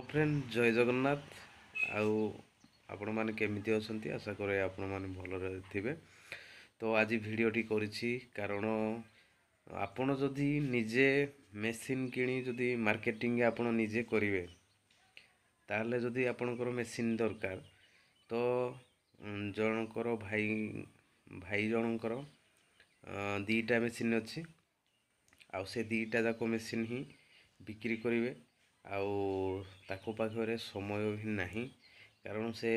Friend जय जगन्नाथ आउ आपण माने केमिति अछंती आशा करे आपण माने भलरे थिबे। तो आज भिडियोटी करिछि कारण आपण जदि निजे मेसिन किणी जदि मार्केटिंग आपण निजे करिवे ताहले जदि आपणकर मेसिन दरकार तो जनकर भाई जनकर दीटा मेसिन अच्छी आउ से दीटा जाक मेसिन ही बिक्री करिवे आउ ताको पाखरे समय भी नहीं कारण से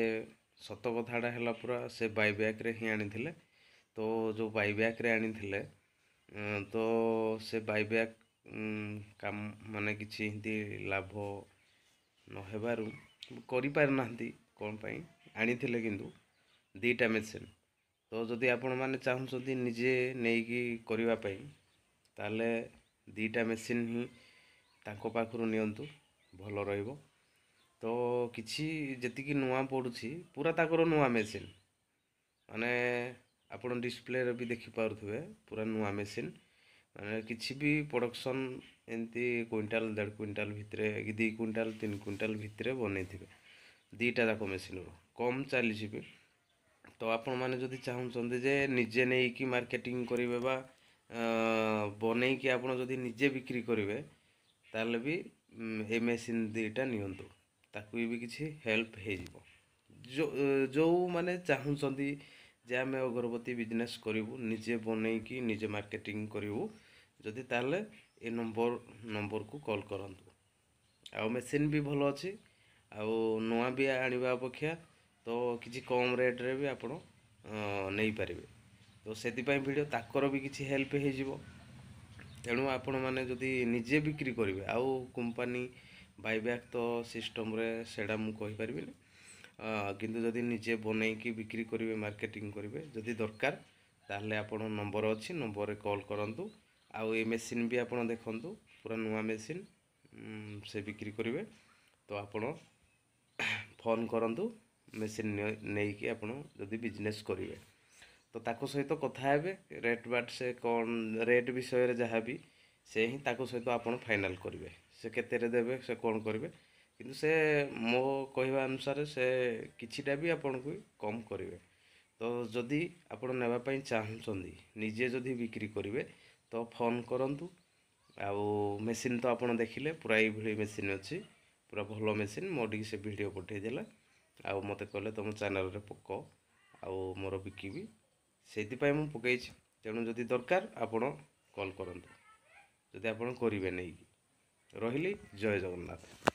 सत कथाटा है पूरा से बाईब्याक रे ही आनी तो जो बाईब्याक रे आनी तो से बाईब्याक काम माने किछि हिंदी लाभ नहेबारु करि पार नाहंती कोन पई आनी किंतु दीटा मेसिन तो जदि आपण माने चाहुछंती निजे नेकी करिवा पई ताले दीटा मेसिन ही ताको पाखरु नियंतु भल रहिबो। तो किछि जेतिकी नुआ पडुछि पूरा ताकर नुआ मेसिन माने आपण डिस्प्ले रे भी देखि पारुथबे पूरा नुआ मेसिन माने किछि भी प्रोडक्शन एंती क्विंटाल 1.5 क्विंटाल भितरे कि 2 क्विंटाल 3 क्विंटाल भितरे बनेथिबे दीटा जाको मेसिन रो कम चली जिबे। तो आपण माने जदि चाहुछंती जे निजे नेई की मार्केटिंग करिवे बा बनै कि आपण जदि निजे बिक्री करिवे ताले भी ए मेसिन दीटा नियंतु ताकू भी किसी हेल्प हो जो माने चाहुछंती जे आमे अगरबत्ती बिजनेस करिवु निजे बनै कि निजे मार्केटिंग करिवु जदि ताले ए नंबर को कॉल करंतु। आ मेसिन भी भलो अछि आ नुआ भी आनिबा अपेक्षा तो किसी कम रेट रे भी आपण नहीं पारिबे। तो सेति पई वीडियो ताकर भी किसी हेल्प हो जिवो तेणु आपण माने जदि निजे बिक्री करिवे आउ कंपनी बाईब्याक तो सिस्टम रे सेडा मु कहि परिबिनी किंतु जदि निजे बनै कि बिक्री करिवे मार्केटिंग करिवे जदि दरकार ताहले आपण नंबर अछि नंबर रे कॉल करंतु। आउ ए मेसिन भी आपण देखंतु पूरा नुआ मेसिन से बिक्री करिवे तो आपण फोन करंतु मेसिन नै कि आपण जदि बिजनेस करिवे तो ताको सहित कथा हेबे रेट बाट से कौन रेट विषय रे जहाँ भी से ही ताको सहित आपण फाइनल करिवे से केते रे देबे से कौन करिवे किंतु से मो कहवा अनुसार से किछिटा भी आपण को कम करिवे। तो जदि आपण नेबा पई चाहुचंदी निजे जदि बिक्री करिवे तो फोन करंतु। आउ मेसिन तो आपण देखिले पूरा ई भली मेसिन अछि पूरा भलो मेसिन मोडी से वीडियो पठे देला आउ मते कहले तुम चैनल रे पको आउ मोर बिकिबी सेति मु पकई तेणु जदि दरकार आपण कॉल करंतु जदि आपण करिवे नै रहिली जय जगन्नाथ।